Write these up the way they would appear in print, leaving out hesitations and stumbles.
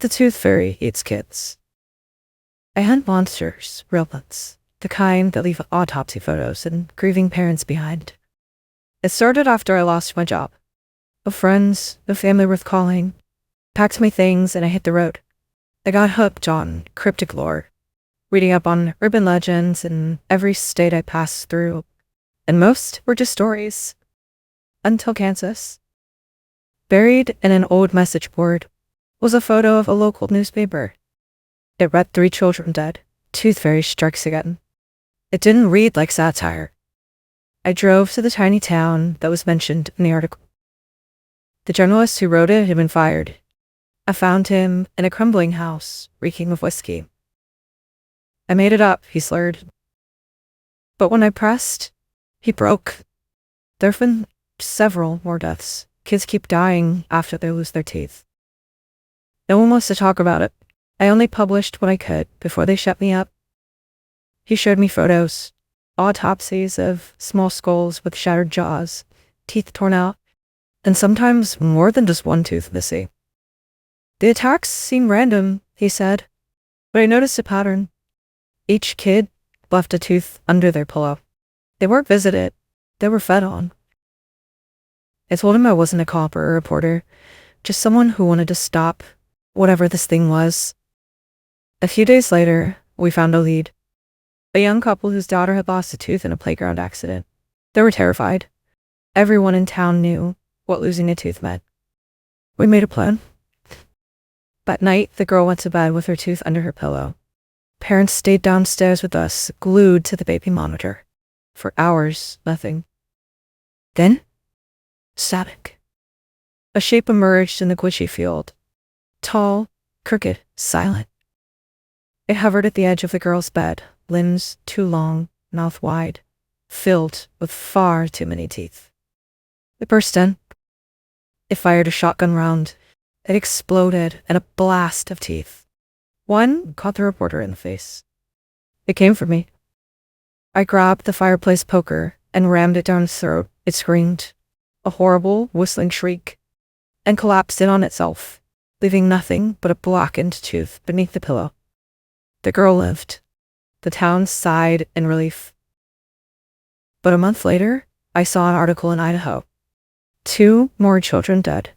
The Tooth Fairy Eats Kids. I hunt monsters, real ones, the kind that leave autopsy photos and grieving parents behind. It started after I lost my job. No friends, no family worth calling. Packed my things and I hit the road. I got hooked on cryptic lore, reading up on urban legends in every state I passed through, and most were just stories. Until Kansas. Buried in an old message board was a photo of a local newspaper. It read 3 children dead. Tooth Fairy strikes again. It didn't read like satire. I drove to the tiny town that was mentioned in the article. The journalist who wrote it had been fired. I found him in a crumbling house, reeking of whiskey. I made it up, he slurred. But when I pressed, he broke. There have been several more deaths. Kids keep dying after they lose their teeth. No one wants to talk about it. I only published what I could before they shut me up. He showed me photos, autopsies of small skulls with shattered jaws, teeth torn out, and sometimes more than just one tooth missing. The attacks seem random, he said, but I noticed a pattern. Each kid left a tooth under their pillow. They weren't visited, they were fed on. I told him I wasn't a cop or a reporter, just someone who wanted to stop whatever this thing was. A few days later, we found a lead. A young couple whose daughter had lost a tooth in a playground accident. They were terrified. Everyone in town knew what losing a tooth meant. We made a plan. That night, the girl went to bed with her tooth under her pillow. Parents stayed downstairs with us, glued to the baby monitor. For hours, nothing. Then, static. A shape emerged in the glitchy field. Tall, crooked, silent. It hovered at the edge of the girl's bed, limbs too long, mouth wide, filled with far too many teeth. It burst in. It fired a shotgun round. It exploded in a blast of teeth. One caught the reporter in the face. It came for me. I grabbed the fireplace poker and rammed it down its throat. It screamed, a horrible, whistling shriek, and collapsed in on itself, leaving nothing but a blackened tooth beneath the pillow. The girl lived. The town sighed in relief. But a month later, I saw an article in Idaho. 2 more children dead.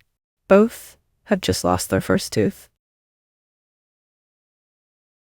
Both had just lost their first tooth.